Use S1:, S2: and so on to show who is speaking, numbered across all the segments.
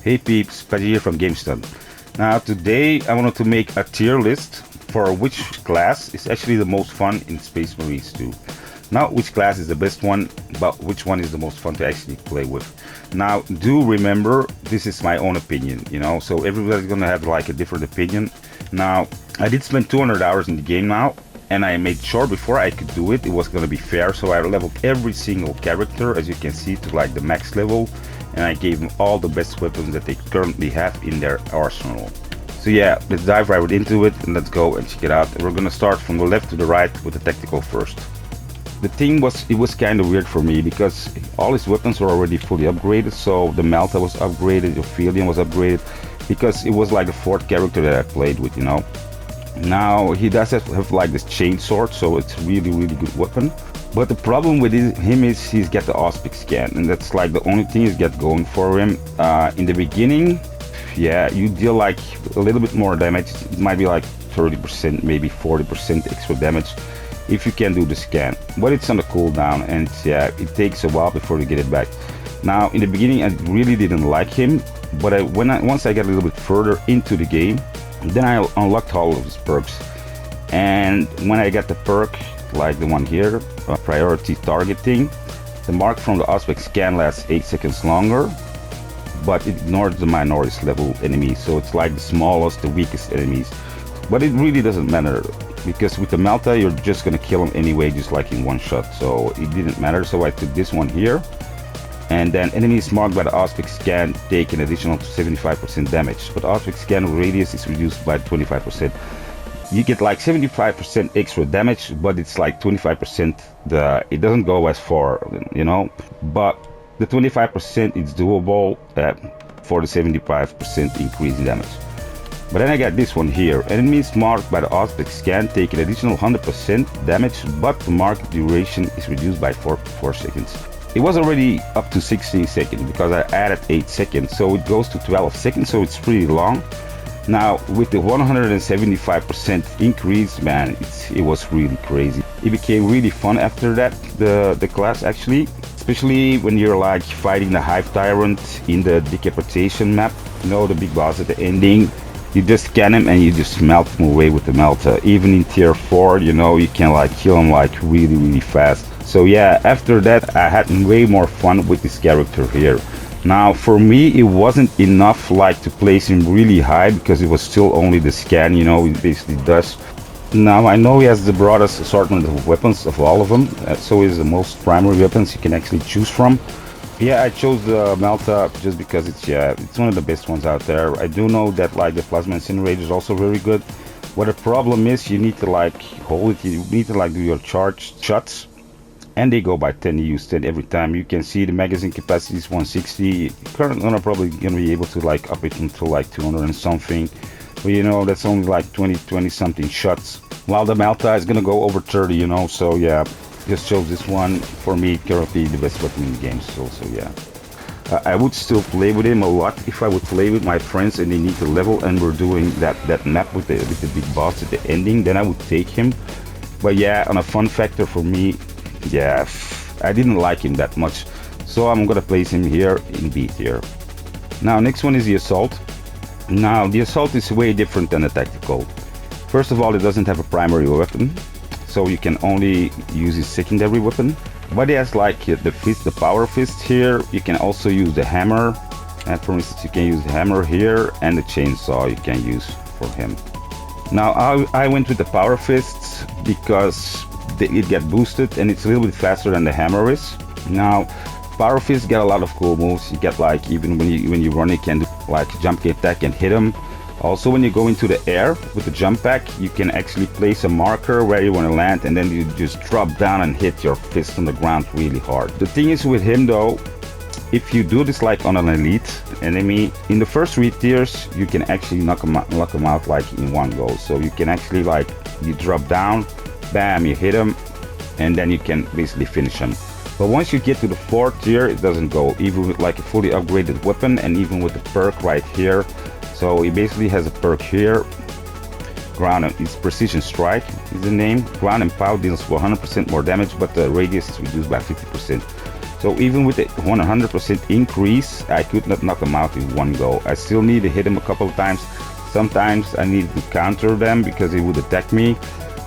S1: Hey peeps, Paddy here from Gamestunt. Now today I wanted to make a tier list for which class is actually the most fun in Space Marines 2. Not which class is the best one, but which one is the most fun to actually play with. Now do remember, this is my own opinion, you know, so everybody's gonna have like a different opinion. Now I did spend 200 hours in the game now, and I made sure before I could do it, it was gonna be fair, so I leveled every single character, as you can see, to like the max level, and I gave them all the best weapons that they currently have in their arsenal. So yeah, let's dive right into it and let's go and check it out. We're gonna start from the left to the right with the tactical first. The thing was, it was kind of weird for me because all his weapons were already fully upgraded. So the Malta was upgraded, the Ophidian was upgraded, because it was like the fourth character that I played with, you know. Now he does have like this chain sword, so it's really good weapon. But the problem with him is he's got the Auspic scan, and that's like the only thing he's got going for him. In the beginning, yeah, you deal like a little bit more damage. It might be like 30%, maybe 40% extra damage if you can do the scan. But it's on the cooldown, and yeah, it takes a while before you get it back. Now in the beginning, I really didn't like him, but once I got a little bit further into the game, then I unlocked all of his perks. And when I got the perk, like the one here, priority targeting, the mark from the Auspic scan lasts 8 seconds longer, but it ignores the minority level enemies, so it's like the smallest, the weakest enemies. But it really doesn't matter, because with the Malta you're just gonna kill them anyway, just like in one shot, so it didn't matter. So I took this one here, and then enemies marked by the Auspic scan take an additional 75% damage, but Auspic scan radius is reduced by 25%. You get like 75% extra damage, but it's like 25%, it doesn't go as far, you know, but the 25% is doable for the 75% increase in damage. But then I got this one here. Enemies marked by the Auspic scan take an additional 100% damage, but the mark duration is reduced by 4 seconds. It was already up to 16 seconds because I added 8 seconds, so it goes to 12 seconds, so it's pretty long. Now with the 175% increase, man, it was really crazy. It became really fun after that, the class actually, especially when you're like fighting the Hive Tyrant in the decapitation map, you know, the big boss at the ending. You just scan him and you just melt him away with the Malta. Even in tier 4, you know, you can like kill him like really fast. So yeah, after that I had way more fun with this character here. Now for me it wasn't enough like to place him really high, because it was still only the scan, you know, it basically does. Now I know he has the broadest assortment of weapons of all of them, so is the most primary weapons you can actually choose from. Yeah, I chose the Malta just because it's one of the best ones out there. I do know that like the Plasma Incinerator is also very good. What the problem is, you need to like hold it, you need to like do your charge shots, and they go by 10, you use 10 every time. You can see the magazine capacity is 160. Currently I'm probably gonna be able to like up it until like 200 and something, but you know, that's only like 20 something shots, while the Malta is gonna go over 30, you know. So yeah, just chose this one. For me, currently the best weapon in the game. So yeah, I would still play with him a lot if I would play with my friends and they need to level and we're doing that map with the big boss at the ending, then I would take him. But yeah, on a fun factor for me, yeah, I didn't like him that much, so I'm gonna place him here in B tier. Now next one is the Assault. Now the Assault is way different than the Tactical. First of all, it doesn't have a primary weapon, so you can only use his secondary weapon. But he has like the fist, the power fist here. You can also use the hammer, and for instance you can use the hammer here, and the chainsaw you can use for him. Now I went with the power fists because it get boosted and it's a little bit faster than the hammer is. Now power fists get a lot of cool moves. You get like, even when you run, you can do like jump attack and hit them. Also when you go into the air with the jump pack, you can actually place a marker where you want to land, and then you just drop down and hit your fist on the ground really hard. The thing is with him though, if you do this like on an elite enemy, in the first 3 tiers you can actually knock them out like in one go. So you can actually like, you drop down, bam, you hit him, and then you can basically finish him. But once you get to the 4th tier, it doesn't go, even with like a fully upgraded weapon and even with the perk right here. So he basically has a perk here, ground, it's Precision Strike is the name. Ground and pow deals 100% more damage, but the radius is reduced by 50%. So even with the 100% increase, I could not knock them out in one go. I still need to hit them a couple of times. Sometimes I needed to counter them because they would attack me.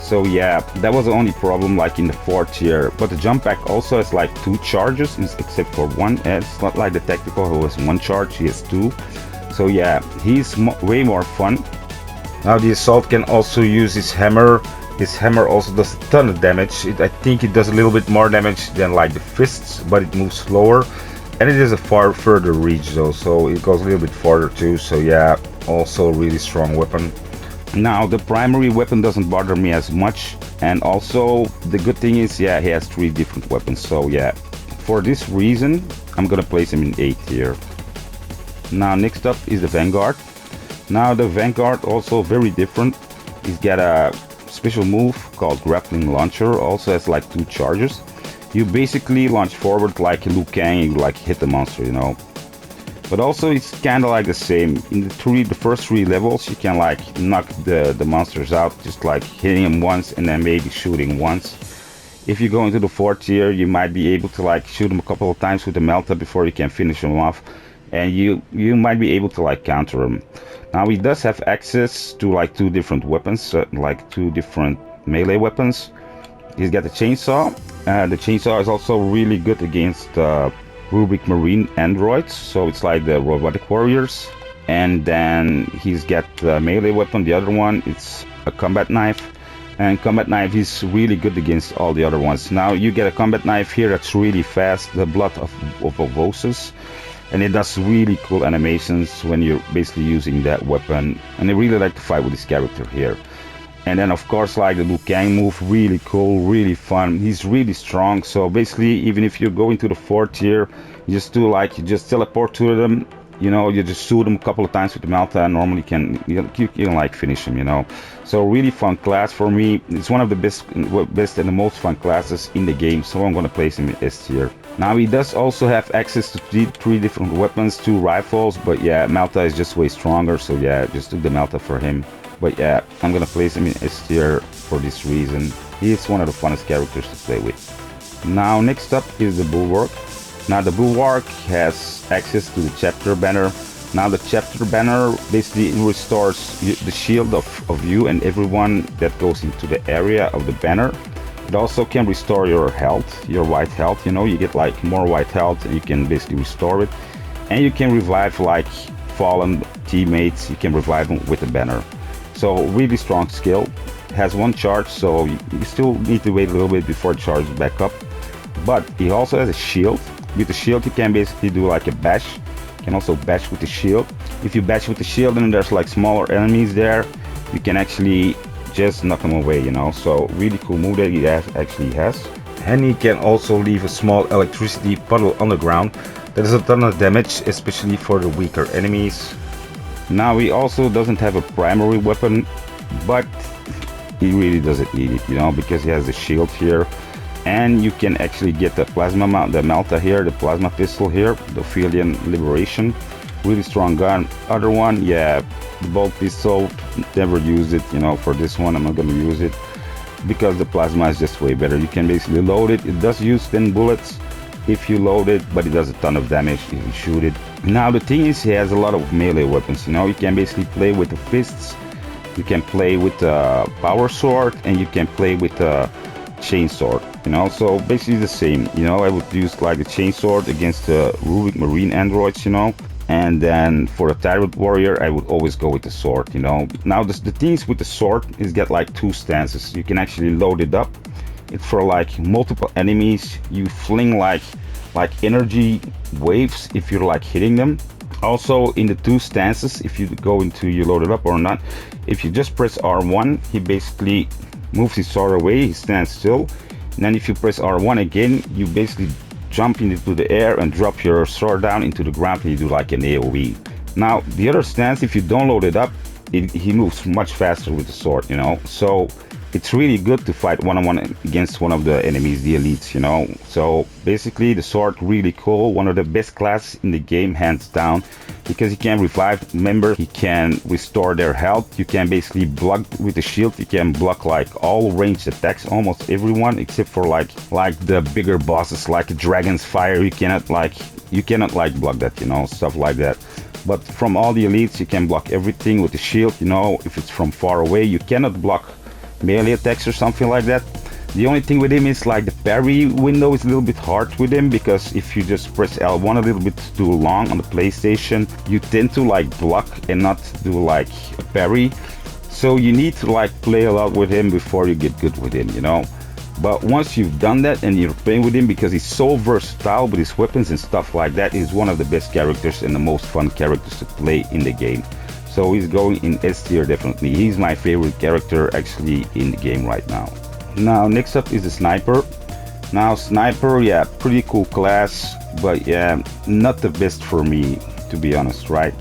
S1: So yeah, that was the only problem like in the 4th tier. But the jump pack also has like 2 charges except for one. It's not like the tactical who has 1 charge, he has 2. So yeah, he's way more fun. Now the assault can also use his hammer. His hammer also does a ton of damage. I think it does a little bit more damage than like the fists, but it moves slower. And it is a far further reach though, so it goes a little bit farther too. So yeah, also a really strong weapon. Now the primary weapon doesn't bother me as much. And also the good thing is, yeah, he has 3 different weapons. So yeah, for this reason, I'm gonna place him in 8th tier. Now next up is the Vanguard. Now the Vanguard also very different. He's got a special move called grappling launcher, also has like 2 charges. You basically launch forward like Liu Kang, you like hit the monster, you know. But also it's kind of like the same. In the first 3 levels you can like knock the monsters out, just like hitting them once and then maybe shooting once. If you go into the 4th tier, you might be able to like shoot them a couple of times with the melta before you can finish them off. And you might be able to like counter him. Now he does have access to like 2 different weapons, like 2 different melee weapons. He's got the chainsaw. The chainsaw is also really good against Rubik Marine androids, so it's like the robotic warriors. And then he's got the melee weapon, the other one, it's a combat knife. And combat knife is really good against all the other ones. Now you get a combat knife here that's really fast, the blood of Vosus. And it does really cool animations when you're basically using that weapon. And I really like to fight with this character here. And then of course like the Liu Kang move, really cool, really fun. He's really strong, so basically even if you go into the 4th tier, you just teleport to them, you know, you just shoot them a couple of times with the melta and normally you can like finish them, you know. So really fun class for me. It's one of the best and the most fun classes in the game, so I'm gonna place him in S tier. Now he does also have access to 3 different weapons, 2 rifles, but yeah, melta is just way stronger, so yeah, just took the melta for him. But yeah, I'm gonna place him in S tier for this reason. He is one of the funnest characters to play with. Now next up is the Bulwark. Now the Bulwark has access to the chapter banner. Now the chapter banner basically restores the shield of you and everyone that goes into the area of the banner. It also can restore your health, your white health, you know, you get like more white health and you can basically restore it. And you can revive like fallen teammates, you can revive them with the banner. So really strong skill. Has 1 charge, so you still need to wait a little bit before it charges back up. But he also has a shield. With the shield you can basically do like a bash. You can also bash with the shield. If you bash with the shield and there's like smaller enemies there, you can actually just knock them away, you know. So really cool move that he actually has. And he can also leave a small electricity puddle on the ground. That is a ton of damage, especially for the weaker enemies. Now he also doesn't have a primary weapon, but he really doesn't need it, you know, because he has the shield here. And you can actually get the plasma mount, the melta here, the plasma pistol here, the Ophelian Liberation. Really strong gun. Other one, yeah, the bolt pistol, never used it, you know. For this one I'm not gonna use it because the plasma is just way better. You can basically load it. It does use 10 bullets if you load it, but it does a ton of damage if you shoot it. Now the thing is, he has a lot of melee weapons, you know. You can basically play with the fists, you can play with the power sword, and you can play with the chainsword, you know. So basically the same, you know. I would use like the chainsword against the Rubik Marine androids, you know. And then for a Tyrant Warrior, I would always go with the sword, you know. Now the things with the sword is get like 2 stances. You can actually load it up. It's for like multiple enemies. You fling like energy waves if you're like hitting them. Also in the 2 stances, if you go into you load it up or not, if you just press R1, he basically moves his sword away, he stands still. And then if you press R1 again, you basically jump into the air and drop your sword down into the ground and you do like an AoE. Now the other stance, if you don't load it up, he moves much faster with the sword, you know. So it's really good to fight one-on-one against one of the enemies, the elites, you know. So basically the sword really cool, one of the best classes in the game, hands down, because he can revive members, he can restore their health, you can basically block with the shield, you can block like all ranged attacks, almost everyone except for like the bigger bosses like Dragon's Fire. You cannot like block that, you know, stuff like that. But from all the elites you can block everything with the shield, you know. If it's from far away you cannot block melee attacks or something like that. The only thing with him is like the parry window is a little bit hard with him, because if you just press L1 a little bit too long on the PlayStation, you tend to like block and not do like a parry. So you need to like play a lot with him before you get good with him, you know. But once you've done that and you're playing with him, because he's so versatile with his weapons and stuff like that, he's one of the best characters and the most fun characters to play in the game. So he's going in S tier definitely. He's my favorite character actually in the game right now. Now next up is the sniper. Now sniper, yeah, pretty cool class, but yeah, not the best for me, to be honest, right?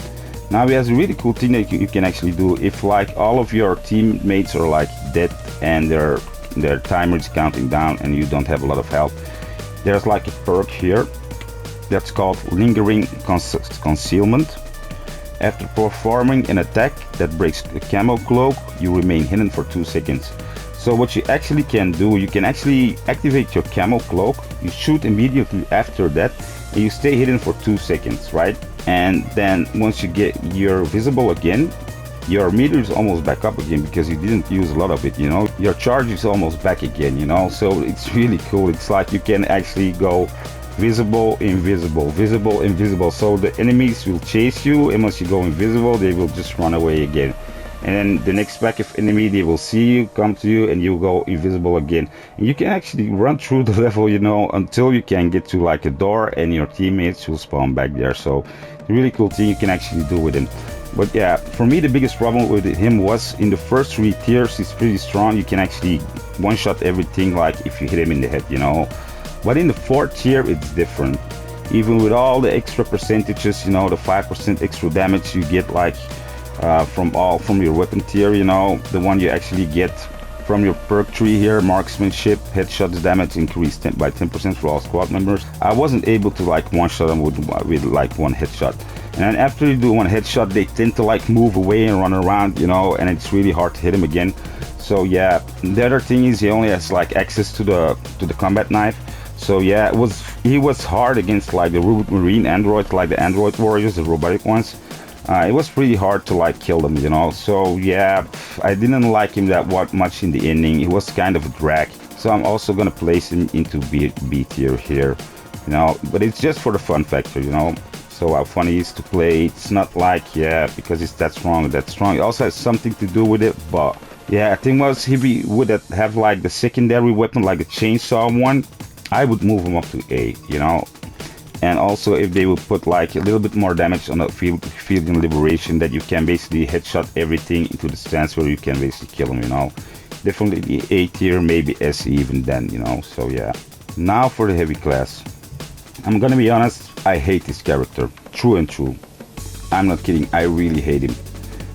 S1: Now he has a really cool thing that you can actually do if like all of your teammates are like dead and their timer is counting down and you don't have a lot of health. There's like a perk here that's called Lingering Concealment. After performing an attack that breaks a camo cloak, you remain hidden for 2 seconds. So what you actually can do, you can actually activate your camo cloak, you shoot immediately after that, and you stay hidden for 2 seconds, right? And then once you're visible again, your meter is almost back up again because you didn't use a lot of it, you know. Your charge is almost back again, you know. So it's really cool. It's like you can actually go visible, invisible, visible, invisible. So the enemies will chase you, and once you go invisible, they will just run away again. And then the next pack of enemy, they will see you, come to you, and you go invisible again. And you can actually run through the level, you know, until you can get to like a door, and your teammates will spawn back there. So a really cool thing you can actually do with him. But yeah, for me the biggest problem with him was in the first 3 tiers, he's pretty strong. You can actually one-shot everything like if you hit him in the head, you know. But in the 4th tier it's different. Even with all the extra percentages, you know, the 5% extra damage you get like from your weapon tier, you know, the one you actually get from your perk tree here, marksmanship, headshots damage increased by 10% for all squad members. I wasn't able to like one-shot them with like one headshot. And then after you do one headshot, they tend to like move away and run around, you know, and it's really hard to hit him again. So yeah, the other thing is he only has like access to the combat knife. So yeah, he was hard against like the marine androids, like the android warriors, the robotic ones. It was pretty hard to like kill them, you know. So yeah, I didn't like him that much in the ending. It was kind of a drag. So I'm also gonna place him into B tier here, you know. But it's just for the fun factor, you know. So how fun he is to play. It's not like, yeah, because it's that strong. It also has something to do with it, but yeah, I think was if he would have like the secondary weapon, like the chainsaw one, I would move him up to A, you know. And also if they would put like a little bit more damage on the field in liberation, that you can basically headshot everything into the stance where you can basically kill them, you know. Definitely the A tier, maybe S even then, you know. So yeah. Now for the heavy class. I'm gonna be honest, I hate this character, true and true. I'm not kidding, I really hate him.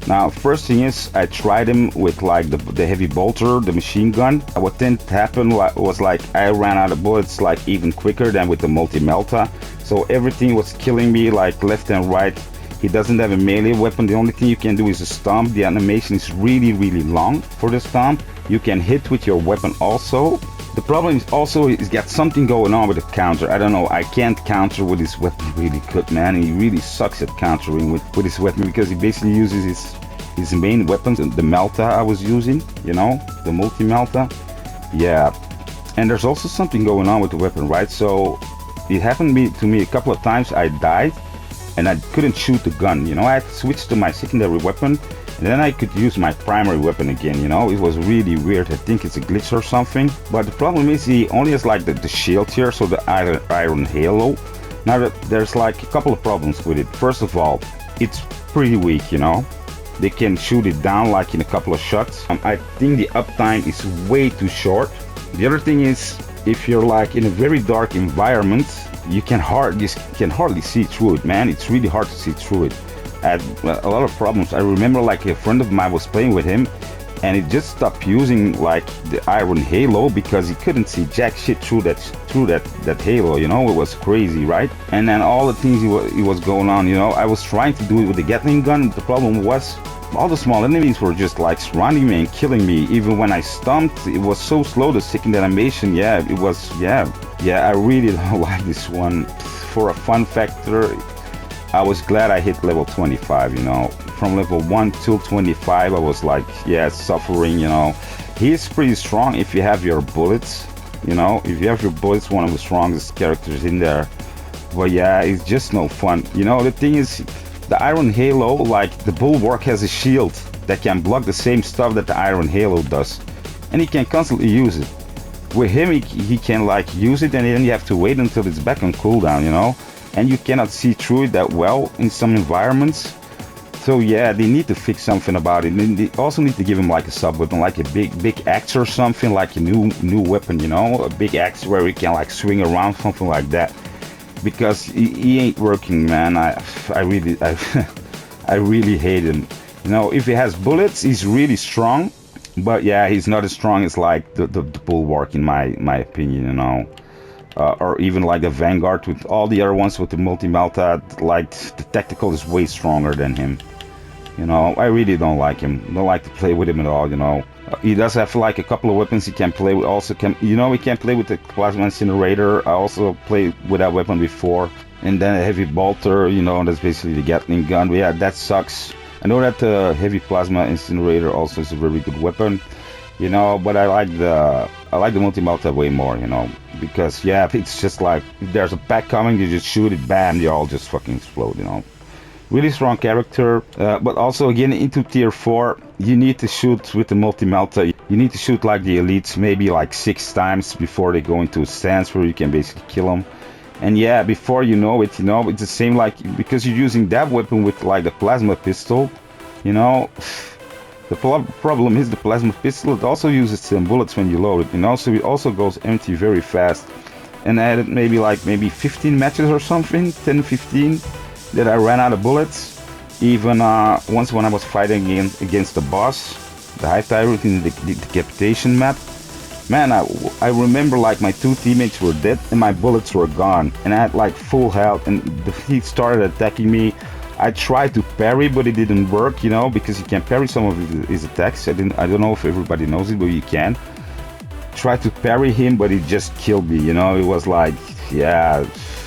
S1: Now, first thing is, I tried him with like the heavy bolter, the machine gun. What tended to happen was like I ran out of bullets like even quicker than with the multi-melta. So everything was killing me like left and right. He doesn't have a melee weapon. The only thing you can do is a stomp. The animation is really, really long for the stomp. You can hit with your weapon also. The problem is also he's got something going on with the counter. I don't know, I can't counter with his weapon really good, man. He really sucks at countering with his weapon, because he basically uses his main weapons, the melta I was using, you know, the multi-melta. Yeah, and there's also something going on with the weapon, right? So it happened to me a couple of times. I died and I couldn't shoot the gun, you know. I had to switch to my secondary weapon, and then I could use my primary weapon again, you know. It was really weird. I think it's a glitch or something. But the problem is he only has like the shield here, so the iron halo. Now there's like a couple of problems with it. First of all, it's pretty weak, you know. They can shoot it down like in a couple of shots. I think the uptime is way too short. The other thing is, if you're like in a very dark environment, you can hardly see through it, man. It's really hard to see through it. I had a lot of problems. I remember like a friend of mine was playing with him, and he just stopped using like the iron halo because he couldn't see jack shit through that halo, you know. It was crazy, right? And then all the things he was going on, you know. I was trying to do it with the Gatling gun. The problem was all the small enemies were just like surrounding me and killing me. Even when I stumped, it was so slow, the second animation. Yeah, it was, yeah, I really don't like this one. For a fun factor, I was glad I hit level 25, you know. From level 1 till 25, I was like, yeah, suffering, you know. He's pretty strong if you have your bullets, you know. If you have your bullets, one of the strongest characters in there. But yeah, it's just no fun. You know, the thing is, the Iron Halo, like the Bulwark has a shield that can block the same stuff that the Iron Halo does. And he can constantly use it. With him, he can like use it, and then you have to wait until it's back on cooldown, you know. And you cannot see through it that well in some environments. So yeah, they need to fix something about it. And they also need to give him like a sub weapon, like a big axe or something, like a new weapon, you know, a big axe where he can like swing around, something like that. Because he ain't working, man. I really hate him. You know, if he has bullets, he's really strong. But yeah, he's not as strong as like the Bulwark, in my opinion, you know. Or even like the Vanguard with all the other ones with the multi-melta. Like the tactical is way stronger than him. You know, I really don't like him. Don't like to play with him at all, you know. He does have like a couple of weapons he can play with. Also can, you know, he can play with the plasma incinerator. I also played with that weapon before. And then a heavy bolter, you know, that's basically the Gatling gun. But yeah, that sucks. I know that the heavy plasma incinerator also is a very good weapon, you know, but I like the multi-melta way more, you know, because yeah, it's just like if there's a pack coming, you just shoot it, bam, they all just fucking explode, you know. Really strong character, but also again into tier 4, you need to shoot with the multi-melta. You need to shoot like the elites maybe like 6 times before they go into a stance where you can basically kill them. And yeah, before you know it, you know, it's the same like, because you're using that weapon with like the plasma pistol, you know. The problem is the plasma pistol, it also uses some bullets when you load it, and also it also goes empty very fast. And I had maybe 15 matches or something, 10, 15, that I ran out of bullets. Even once when I was fighting against the boss, the High Tyrant in the decapitation map, man, I remember like my 2 teammates were dead and my bullets were gone, and I had like full health, and he started attacking me. I tried to parry, but it didn't work, you know, because you can parry some of his attacks. I don't know if everybody knows it, but you can. Try to parry him, but he just killed me, you know. It was like, yeah,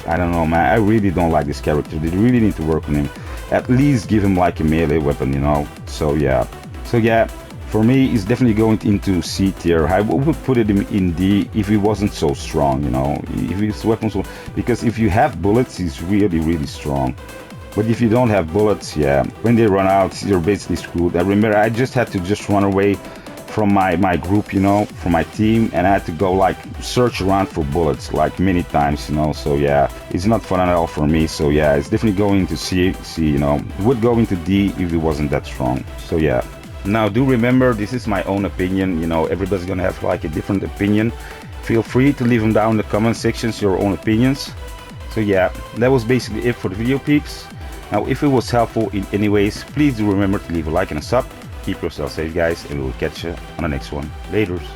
S1: I don't know, man. I really don't like this character. They really need to work on him. At least give him like a melee weapon, you know. So yeah, for me, he's definitely going into C tier. I would put it in D if he wasn't so strong, you know. If his weapons, because if you have bullets, he's really, really strong. But if you don't have bullets, yeah, when they run out, you're basically screwed. I remember I just had to run away from my group, you know, from my team, and I had to go like search around for bullets like many times, you know. So yeah, it's not fun at all for me. So yeah, it's definitely going to C, you know. It would go into D if it wasn't that strong. So yeah. Now do remember, this is my own opinion, you know. Everybody's gonna have like a different opinion. Feel free to leave them down in the comment sections, your own opinions. So yeah, that was basically it for the video, peeps. Now, if it was helpful in any ways, please do remember to leave a like and a sub. Keep yourself safe, guys, and we will catch you on the next one. Laters.